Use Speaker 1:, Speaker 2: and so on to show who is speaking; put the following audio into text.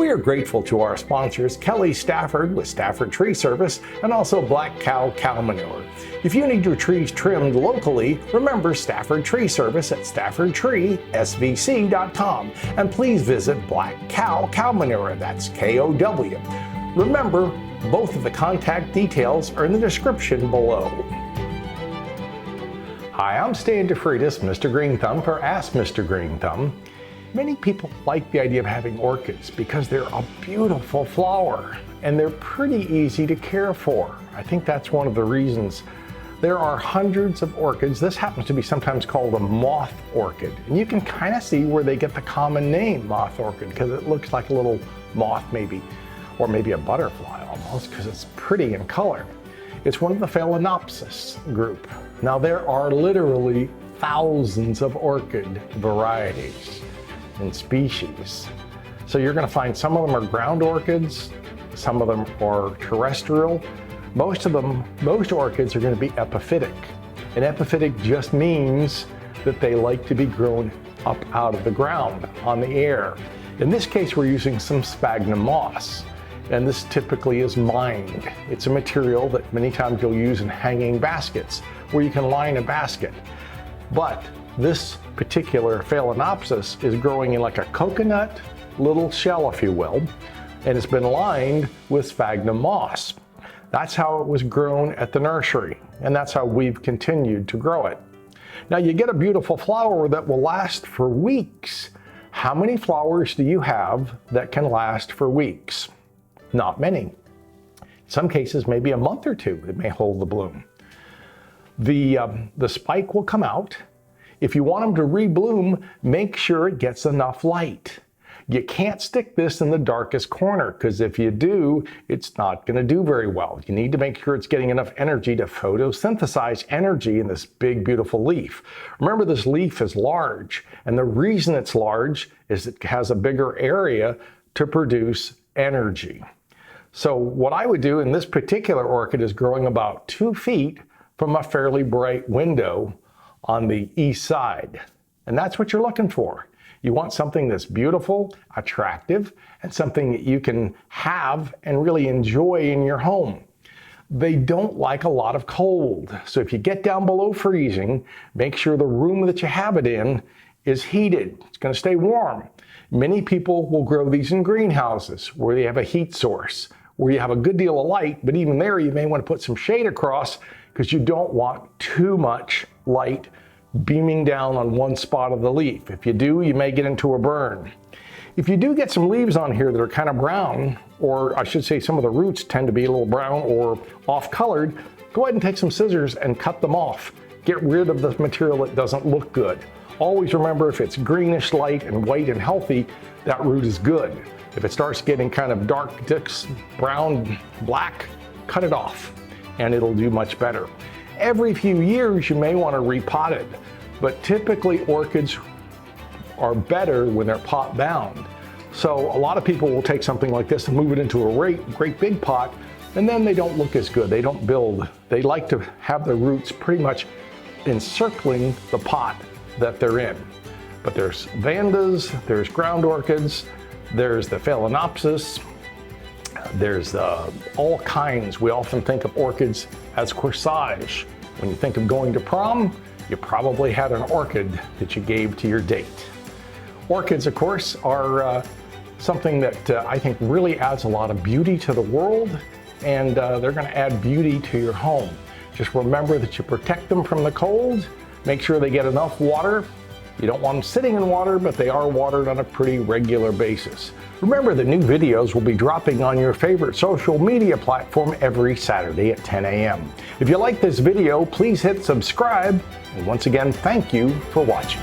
Speaker 1: We are grateful to our sponsors, Kelly Stafford with Stafford Tree Service and also Black Cow Cow Manure. If you need your trees trimmed locally, remember Stafford Tree Service at StaffordTreeSVC.com, and please visit Black Cow Cow Manure, that's K-O-W. Remember, both of the contact details are in the description below. Hi, I'm Stan DeFreitas, Mr. Greenthumb for Ask Mr. Greenthumb. Many people like the idea of having orchids because they're a beautiful flower and they're pretty easy to care for. I think that's one of the reasons. There are hundreds of orchids. This happens to be sometimes called a moth orchid. And you can kind of see where they get the common name moth orchid because it looks like a little moth maybe, or maybe a butterfly almost, because it's pretty in color. It's one of the Phalaenopsis group. Now there are literally thousands of orchid varieties and species. So you're going to find some of them are ground orchids, some of them are terrestrial. Most orchids are going to be epiphytic. And epiphytic just means that they like to be grown up out of the ground on the air. In this case, we're using some sphagnum moss. And this typically is mined. It's a material that many times you'll use in hanging baskets, where you can line a basket. But this particular Phalaenopsis is growing in like a coconut little shell, if you will, and it's been lined with sphagnum moss. That's how it was grown at the nursery, and that's how we've continued to grow it. Now you get a beautiful flower that will last for weeks. How many flowers do you have that can last for weeks? Not many. In some cases, maybe a month or two, it may hold the bloom. The spike will come out. If you want them to rebloom, make sure it gets enough light. You can't stick this in the darkest corner, because if you do, it's not going to do very well. You need to make sure it's getting enough energy to photosynthesize energy in this big, beautiful leaf. Remember, this leaf is large, and the reason it's large is it has a bigger area to produce energy. So what I would do in this particular orchid is growing about 2 feet from a fairly bright window on the east side. And that's what you're looking for. You want something that's beautiful, attractive, and something that you can have and really enjoy in your home. They don't like a lot of cold. So if you get down below freezing, make sure the room that you have it in is heated. It's going to stay warm. Many people will grow these in greenhouses where they have a heat source, where you have a good deal of light, but even there you may want to put some shade across because you don't want too much light beaming down on one spot of the leaf. If you do, you may get into a burn. If you do get some leaves on here that are kind of brown, or I should say some of the roots tend to be a little brown or off-colored, go ahead and take some scissors and cut them off. Get rid of the material that doesn't look good. Always remember, if it's greenish light and white and healthy, that root is good. If it starts getting kind of dark, brown, black, cut it off and it'll do much better. Every few years you may want to repot it, but typically orchids are better when they're pot bound. So a lot of people will take something like this and move it into a great big pot, and then they don't look as good. They don't build. They like to have the roots pretty much encircling the pot that they're in. But there's vandas, there's ground orchids, there's the Phalaenopsis, there's all kinds. We often think of orchids as corsage. When you think of going to prom, you probably had an orchid that you gave to your date. Orchids, of course, are something that I think really adds a lot of beauty to the world, and they're going to add beauty to your home. Just remember that you protect them from the cold. Make sure they get enough water. You don't want them sitting in water, but they are watered on a pretty regular basis. Remember that new videos will be dropping on your favorite social media platform every Saturday at 10 a.m. If you like this video, please hit subscribe. And once again, thank you for watching.